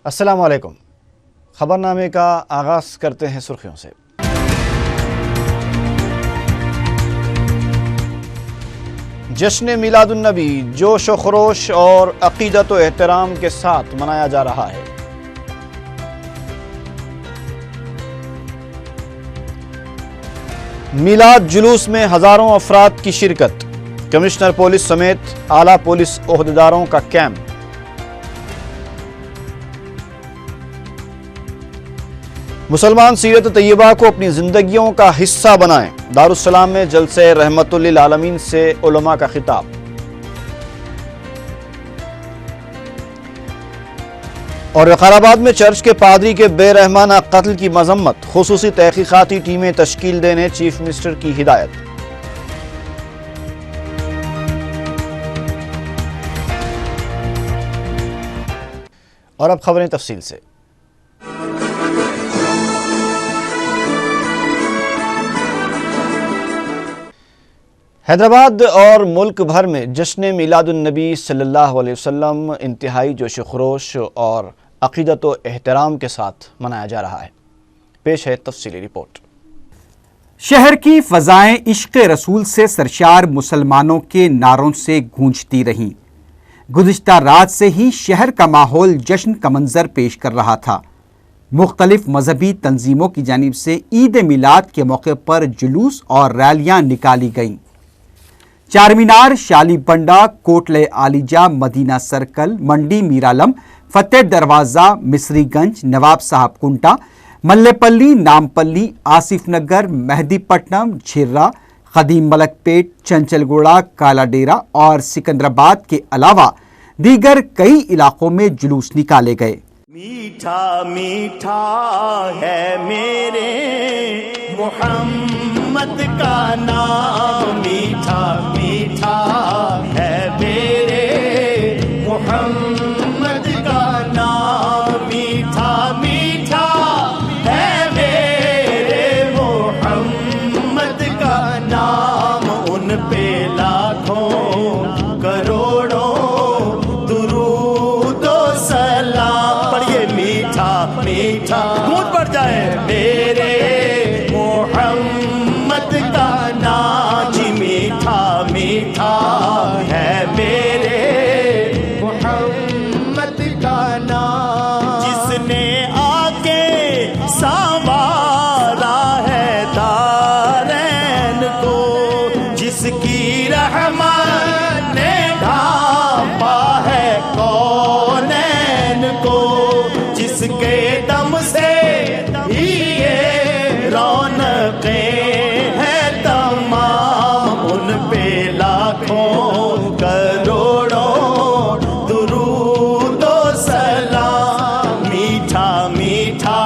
السلام علیکم۔ خبرنامے کا آغاز کرتے ہیں سرخیوں سے۔ جشن میلاد النبی جوش و خروش اور عقیدت و احترام کے ساتھ منایا جا رہا ہے۔ میلاد جلوس میں ہزاروں افراد کی شرکت، کمشنر پولیس سمیت اعلیٰ پولیس عہدیداروں کا کیمپ۔ مسلمان سیرت طیبہ کو اپنی زندگیوں کا حصہ بنائیں، دارالسلام میں جلسے رحمت للعالمین سے علماء کا خطاب۔ اور وقار آباد میں چرچ کے پادری کے بے رحمانہ قتل کی مذمت، خصوصی تحقیقاتی ٹیمیں تشکیل دینے چیف منسٹر کی ہدایت۔ اور اب خبریں تفصیل سے۔ حیدرآباد اور ملک بھر میں جشن میلاد النبی صلی اللہ علیہ وسلم انتہائی جوش و خروش اور عقیدت و احترام کے ساتھ منایا جا رہا ہے۔ پیش ہے تفصیلی رپورٹ۔ شہر کی فضائیں عشق رسول سے سرشار مسلمانوں کے نعروں سے گونجتی رہیں۔ گزشتہ رات سے ہی شہر کا ماحول جشن کا منظر پیش کر رہا تھا۔ مختلف مذہبی تنظیموں کی جانب سے عید میلاد کے موقع پر جلوس اور ریلیاں نکالی گئیں۔ چار مینار، شالی بنڈا، کوٹلے عالیجہ، مدینہ سرکل، منڈی میرالم، فتح دروازہ، مصری گنج، نواب صاحب کنٹا، ملے پلی، نامپلی، آصف نگر، مہدی پٹنم، چھرا، قدیم ملک پیٹ، چنچل گوڑا، کالا ڈیرا اور سکندرآباد کے علاوہ دیگر کئی علاقوں میں جلوس نکالے گئے۔ میٹھا میٹھا ہے میرے محمد کا نام، میٹھا میٹھا ہے میرے محمد کا نام، میٹھا میٹھا ہے میرے محمد کا نام، ان پہ لاکھوں کروڑوں درود و سلام۔ پڑھیے میٹھا میٹھا گونج پڑ جائے میرے محمد کا نام، جی میٹھا میٹھا ہے میرے محمد کا نام، جس نے آ کے سنوارا ہے دارین کو، جس کی رحمت نے ڈھانپا ہے کونین کو، جس کے دم سے ہی یہ رونقیں ہیں تمام، ان پہ لاکھوں کروڑوں درود و سلام، میٹھا میٹھا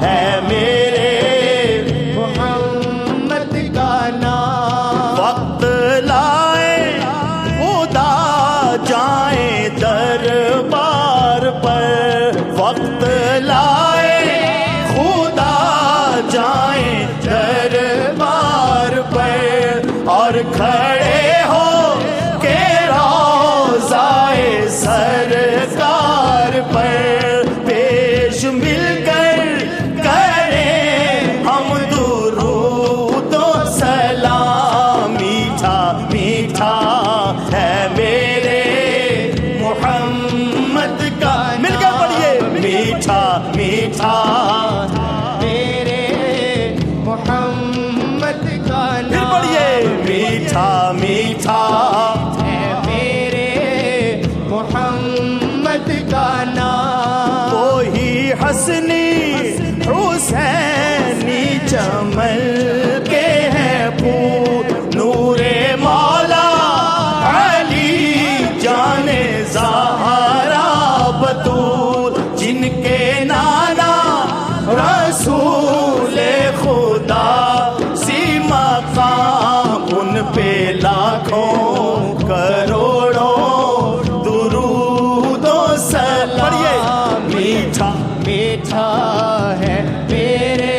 ہے میرے محمد کا نام۔ وقت لائے خدا جائیں دربار پر، وقت لائے خدا جائیں دربار پر، اور کھڑے ہو کے روضائے سرکار پر، پیش مل کر کریں ہم درود و سلام، میٹھا میٹھا ہے میرے محمد کا نام۔ مل کر پڑھیے میٹھا میٹھا میرے محمد کا نام، پھر پڑھیے میٹھا میٹھا ہے میرے محمد کا نام، وہی حسنی حسینی چمن کے ہیں پھول، نور مولا علی جان زہرا بطول، جن کے نانا رسول خدا سی مقام، ان پہ لاکھوں کروڑوں درود و سلام، میٹھا میٹھا ہے میرے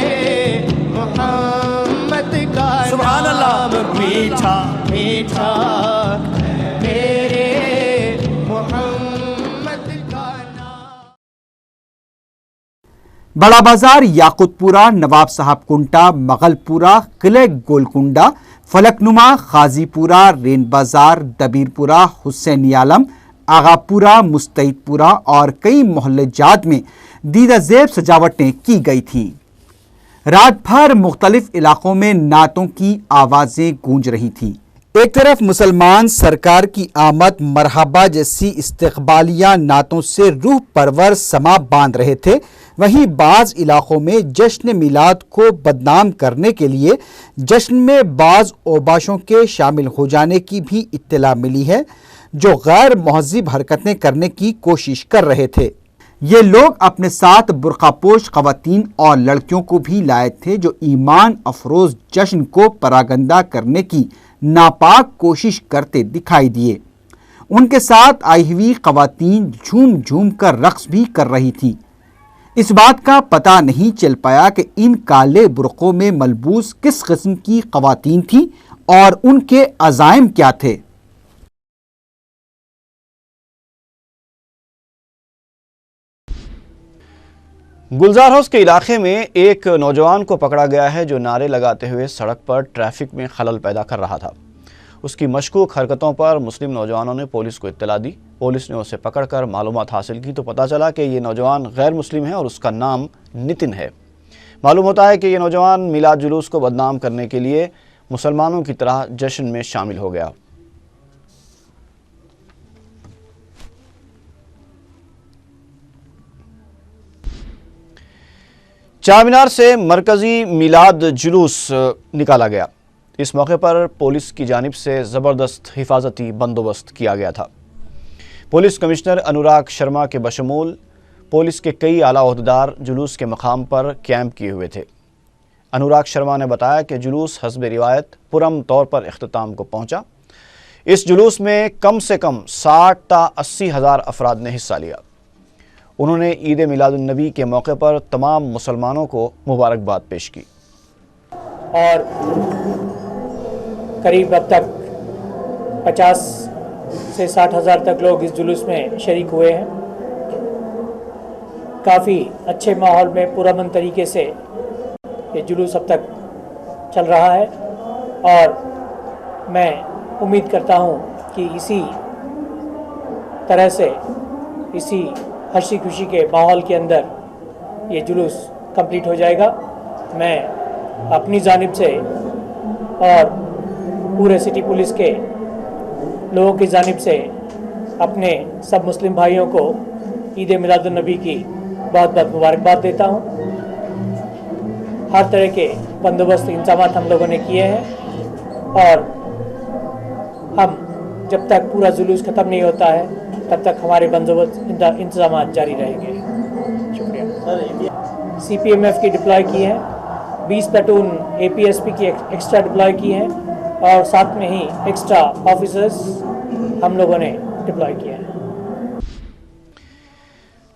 محمد کا نام، سبحان اللہ، میٹھا میٹھا بڑا بازار، یاقوت پورہ، نواب صاحب کنٹا، مغل پورہ، قلعہ گولکنڈا، فلک نما، خازی پورہ، رین بازار، دبیر پورہ، حسین عالم، آغا پورہ، مستعید پورہ اور کئی محلے جات میں دیدہ زیب سجاوٹیں کی گئی تھیں۔ رات بھر مختلف علاقوں میں نعتوں کی آوازیں گونج رہی تھیں۔ ایک طرف مسلمان سرکار کی آمد مرحبا جیسی استقبالیہ نعتوں سے روح پرور سما باندھ رہے تھے، وہیں بعض علاقوں میں جشن میلاد کو بدنام کرنے کے لیے جشن میں بعض اوباشوں کے شامل ہو جانے کی بھی اطلاع ملی ہے، جو غیر مہذب حرکتیں کرنے کی کوشش کر رہے تھے۔ یہ لوگ اپنے ساتھ برقع پوش خواتین اور لڑکیوں کو بھی لائے تھے، جو ایمان افروز جشن کو پراگندہ کرنے کی ناپاک کوشش کرتے دکھائی دیے۔ ان کے ساتھ آئی ہوئی خواتین جھوم جھوم کر رقص بھی کر رہی تھیں۔ اس بات کا پتہ نہیں چل پایا کہ ان کالے برقعوں میں ملبوس کس قسم کی خواتین تھیں اور ان کے عزائم کیا تھے۔ گلزار ہاؤس کے علاقے میں ایک نوجوان کو پکڑا گیا ہے جو نعرے لگاتے ہوئے سڑک پر ٹریفک میں خلل پیدا کر رہا تھا۔ اس کی مشکوک حرکتوں پر مسلم نوجوانوں نے پولیس کو اطلاع دی۔ پولیس نے اسے پکڑ کر معلومات حاصل کی تو پتہ چلا کہ یہ نوجوان غیر مسلم ہے اور اس کا نام نتن ہے۔ معلوم ہوتا ہے کہ یہ نوجوان میلاد جلوس کو بدنام کرنے کے لیے مسلمانوں کی طرح جشن میں شامل ہو گیا۔ چار مینار سے مرکزی میلاد جلوس نکالا گیا۔ اس موقع پر پولیس کی جانب سے زبردست حفاظتی بندوبست کیا گیا تھا۔ پولیس کمشنر انوراگ شرما کے بشمول پولیس کے کئی اعلیٰ عہدیدار جلوس کے مقام پر کیمپ کیے ہوئے تھے۔ انوراگ شرما نے بتایا کہ جلوس حسب روایت پرامن طور پر اختتام کو پہنچا۔ اس جلوس میں کم سے کم 60 تا 80 ہزار افراد نے حصہ لیا۔ انہوں نے عید میلاد النبی کے موقع پر تمام مسلمانوں کو مبارکباد پیش کی۔ اور قریب اب تک 50 سے 60 ہزار تک لوگ اس جلوس میں شریک ہوئے ہیں۔ کافی اچھے ماحول میں پرامن طریقے سے یہ جلوس اب تک چل رہا ہے اور میں امید کرتا ہوں کہ اسی طرح سے اسی ہنسی خوشی کے ماحول کے اندر یہ جلوس کمپلیٹ ہو جائے گا۔ میں اپنی جانب سے اور پورے سٹی پولیس کے لوگوں کی جانب سے اپنے سب مسلم بھائیوں کو عید میلاد النبی کی بہت بہت مبارکباد دیتا ہوں۔ ہر طرح کے بندوبست انتظامات ہم لوگوں نے کیے ہیں اور ہم جب تک پورا جلوس ختم نہیں ہوتا ہے تب تک ہمارے بندوبست انتظامات جاری رہیں گے۔ شکریہ۔ سی پی ایم ایف کی ڈپلائی کی ہے، 20 پلاٹون اے پی ایس پی کی ایکسٹرا ڈپلائی کی ہیں اور ساتھ میں ہی ایکسٹرا آفیسرز ہم لوگوں نے ڈپلائی کیا ہے۔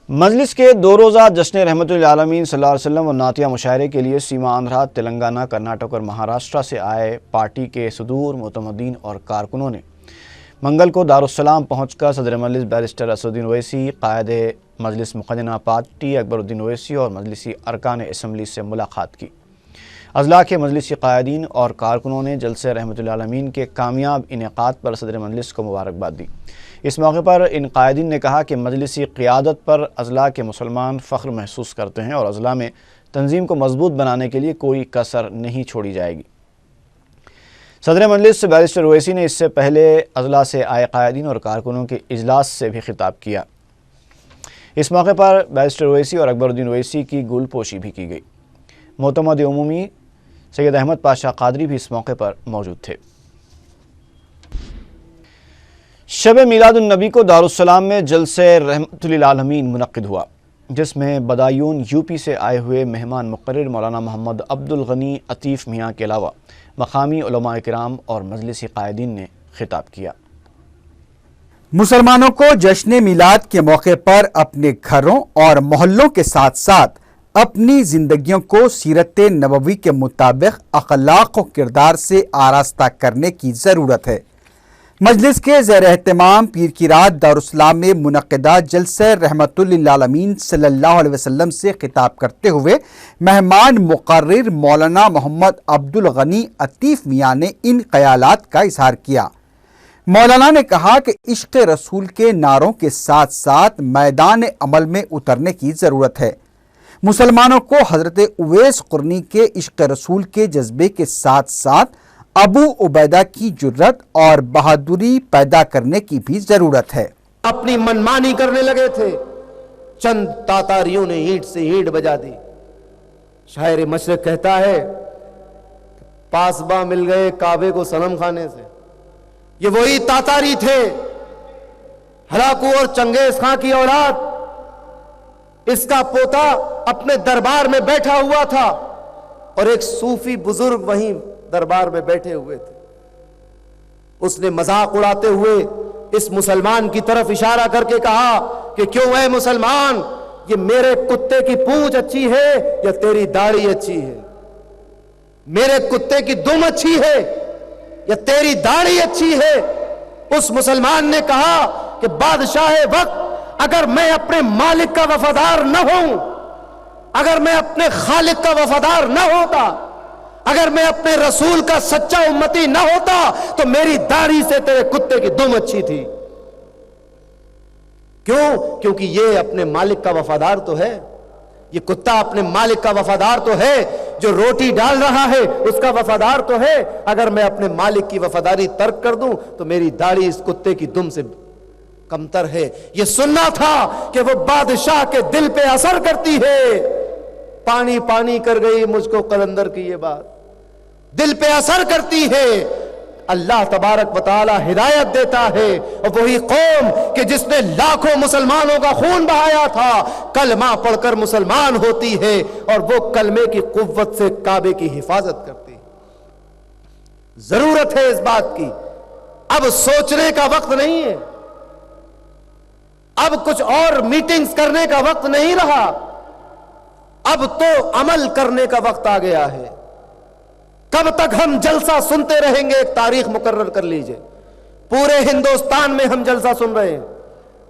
مجلس کے 2 روزہ جشن رحمت للعالمین صلی اللہ علیہ وسلم اور نعتیہ مشاعرے کے لیے سیما آندھرا، تلنگانہ، کرناٹک اور مہاراشٹر سے آئے پارٹی کے صدور، معتمدین اور کارکنوں نے منگل کو دارالسلام پہنچ کر صدر مجلس بیرسٹر اسدالدین اویسی، قائد مجلس مقننہ پارٹی اکبر الدین اویسی اور مجلسی ارکان اسمبلی سے ملاقات کی۔ اضلاع کے مجلسی قائدین اور کارکنوں نے جلسہ رحمت للعالمین کے کامیاب انعقاد پر صدر مجلس کو مبارکباد دی۔ اس موقع پر ان قائدین نے کہا کہ مجلسی قیادت پر اضلاع کے مسلمان فخر محسوس کرتے ہیں اور اضلاع میں تنظیم کو مضبوط بنانے کے لیے کوئی کسر نہیں چھوڑی جائے گی۔ صدر مجلس بیرسٹر اویسی نے اس سے پہلے اضلاع سے آئے قائدین اور کارکنوں کے اجلاس سے بھی خطاب کیا۔ اس موقع پر بیرسٹر اویسی اور اکبر الدین اویسی کی گل پوشی بھی کی گئی۔ معتمد عمومی سید احمد پاشا قادری بھی اس موقع پر موجود تھے۔ شب میلاد النبی کو دارالسلام میں جلسہ رحمت للعالمین منعقد ہوا، جس میں بدایون یو پی سے آئے ہوئے مہمان مقرر مولانا محمد عبد الغنی عطیف میاں کے علاوہ مقامی علماء کرام اور مجلسی قائدین نے خطاب کیا۔ مسلمانوں کو جشن میلاد کے موقع پر اپنے گھروں اور محلوں کے ساتھ ساتھ اپنی زندگیوں کو سیرت نبوی کے مطابق اخلاق و کردار سے آراستہ کرنے کی ضرورت ہے۔ مجلس کے زیر اہتمام پیر کی رات دارالاسلام میں منعقدہ جلسہ رحمت للعالمین صلی اللہ علیہ وسلم سے خطاب کرتے ہوئے مہمان مقرر مولانا محمد عبدالغنی عطیف میاں نے ان خیالات کا اظہار کیا۔ مولانا نے کہا کہ عشق رسول کے نعروں کے ساتھ ساتھ میدان عمل میں اترنے کی ضرورت ہے۔ مسلمانوں کو حضرت اویس قرنی کے عشق رسول کے جذبے کے ساتھ ساتھ ابو عبیدہ کی جرت اور بہادری پیدا کرنے کی بھی ضرورت ہے۔ اپنی منمانی کرنے لگے تھے، چند تاتاریوں نے اینٹ سے اینٹ بجا دی۔ شاعر مشرق کہتا ہے پاسباں مل گئے کعبے کو صنم خانے سے۔ یہ وہی تاتاری تھے، ہلاکو اور چنگیز خان کی اولاد۔ اس کا پوتا اپنے دربار میں بیٹھا ہوا تھا اور ایک صوفی بزرگ وہیں دربار میں بیٹھے ہوئے تھے۔ اس نے مذاق اڑاتے ہوئے اس مسلمان کی طرف اشارہ کر کے کہا کہ کیوں اے مسلمان، یہ میرے کتے کی پونچھ اچھی ہے یا تیری داڑھی اچھی ہے؟ میرے کتے کی دم اچھی ہے یا تیری داڑھی اچھی ہے؟ اس مسلمان نے کہا کہ بادشاہ وقت، اگر میں اپنے مالک کا وفادار نہ ہوں، اگر میں اپنے خالق کا وفادار نہ ہوتا، اگر میں اپنے رسول کا سچا امتی نہ ہوتا تو میری داڑھی سے تیرے کتے کی دم اچھی تھی۔ کیوں؟ کیونکہ یہ اپنے مالک کا وفادار تو ہے، یہ کتا اپنے مالک کا وفادار تو ہے، جو روٹی ڈال رہا ہے اس کا وفادار تو ہے۔ اگر میں اپنے مالک کی وفاداری ترک کر دوں تو میری داڑھی اس کتے کی دم سے کمتر ہے۔ یہ سننا تھا کہ وہ بادشاہ کے دل پہ اثر کرتی ہے۔ پانی پانی کر گئی مجھ کو قلندر کی یہ بات، دل پہ اثر کرتی ہے۔ اللہ تبارک و تعالی ہدایت دیتا ہے، اور وہی قوم کہ جس نے لاکھوں مسلمانوں کا خون بہایا تھا کلمہ پڑھ کر مسلمان ہوتی ہے، اور وہ کلمے کی قوت سے کعبے کی حفاظت کرتی ہے۔ ضرورت ہے اس بات کی، اب سوچنے کا وقت نہیں ہے، اب کچھ اور میٹنگز کرنے کا وقت نہیں رہا، اب تو عمل کرنے کا وقت آ گیا ہے۔ کب تک ہم جلسہ سنتے رہیں گے؟ ایک تاریخ مقرر کر لیجئے۔ پورے ہندوستان میں ہم جلسہ سن رہے ہیں،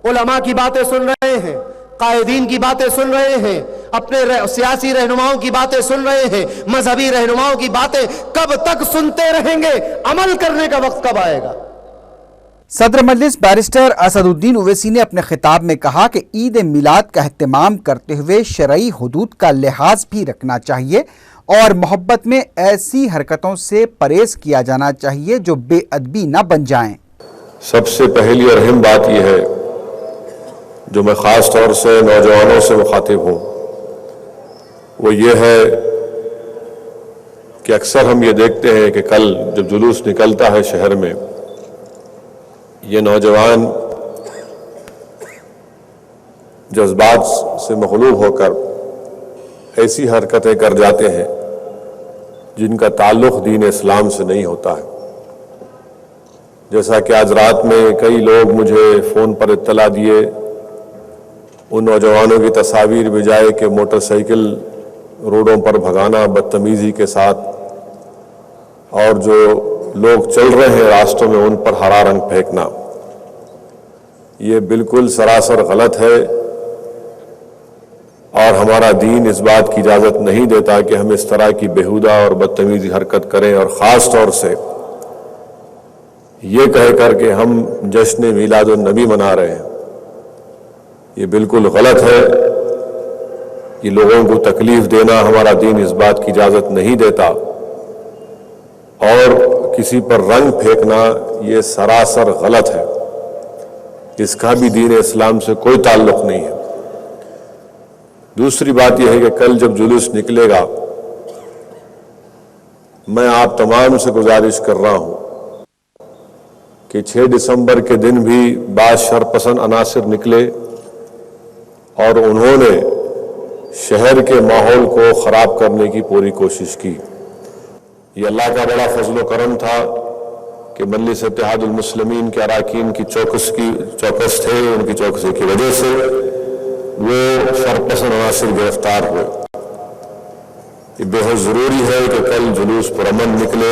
علماء کی باتیں سن رہے ہیں، قائدین کی باتیں سن رہے ہیں، اپنے سیاسی رہنماؤں کی باتیں سن رہے ہیں، مذہبی رہنماؤں کی باتیں کب تک سنتے رہیں گے؟ عمل کرنے کا وقت کب آئے گا؟ صدر مجلس بیرسٹر اسد الدین اویسی نے اپنے خطاب میں کہا کہ عید میلاد کا اہتمام کرتے ہوئے شرعی حدود کا لحاظ بھی رکھنا چاہیے اور محبت میں ایسی حرکتوں سے پرہیز کیا جانا چاہیے جو بے ادبی نہ بن جائیں۔ سب سے پہلی اور اہم بات یہ ہے جو میں خاص طور سے نوجوانوں سے مخاطب ہوں، وہ یہ ہے کہ اکثر ہم یہ دیکھتے ہیں کہ کل جب جلوس نکلتا ہے شہر میں، یہ نوجوان جذبات سے مغلوب ہو کر ایسی حرکتیں کر جاتے ہیں جن کا تعلق دین اسلام سے نہیں ہوتا ہے۔ جیسا کہ آج رات میں کئی لوگ مجھے فون پر اطلاع دیے، ان نوجوانوں کی تصاویر بجائے کہ موٹر سائیکل روڈوں پر بھگانا بدتمیزی کے ساتھ، اور جو لوگ چل رہے ہیں راستوں میں ان پر ہرا رنگ پھینکنا، یہ بالکل سراسر غلط ہے، اور ہمارا دین اس بات کی اجازت نہیں دیتا کہ ہم اس طرح کی بےہودہ اور بدتمیزی حرکت کریں، اور خاص طور سے یہ کہہ کر کہ ہم جشن میلاد النبی منا رہے ہیں۔ یہ بالکل غلط ہے، یہ لوگوں کو تکلیف دینا ہمارا دین اس بات کی اجازت نہیں دیتا، اور کسی پر رنگ پھینکنا یہ سراسر غلط ہے، اس کا بھی دین اسلام سے کوئی تعلق نہیں ہے۔ دوسری بات یہ ہے کہ کل جب جلوس نکلے گا، میں آپ تمام سے گزارش کر رہا ہوں کہ 6 دسمبر کے دن بھی بعض شرپسند عناصر نکلے اور انہوں نے شہر کے ماحول کو خراب کرنے کی پوری کوشش کی۔ یہ اللہ کا بڑا فضل و کرم تھا کہ مجلس اتحاد المسلمین کے اراکین کی چوکس تھے، ان کی چوکسی کی وجہ سے وہ شرپسند عناصر گرفتار ہوئے۔ یہ بہت ضروری ہے کہ کل جلوس پرامن نکلے،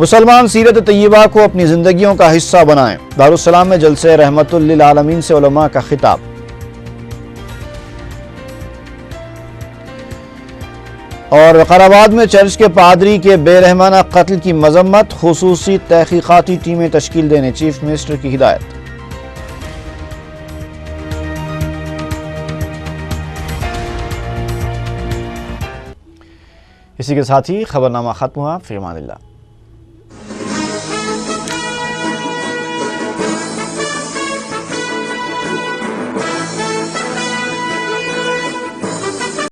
مسلمان سیرت طیبہ کو اپنی زندگیوں کا حصہ بنائیں، دارالسلام میں جلسے رحمت للعالمین سے علماء کا خطاب۔ اور وقار آباد میں چرچ کے پادری کے بے رحمانہ قتل کی مذمت، خصوصی تحقیقاتی ٹیمیں تشکیل دینے چیف منسٹر کی ہدایت۔ اسی کے ساتھ ہی خبرنامہ ختم ہوا۔ فی امان اللہ۔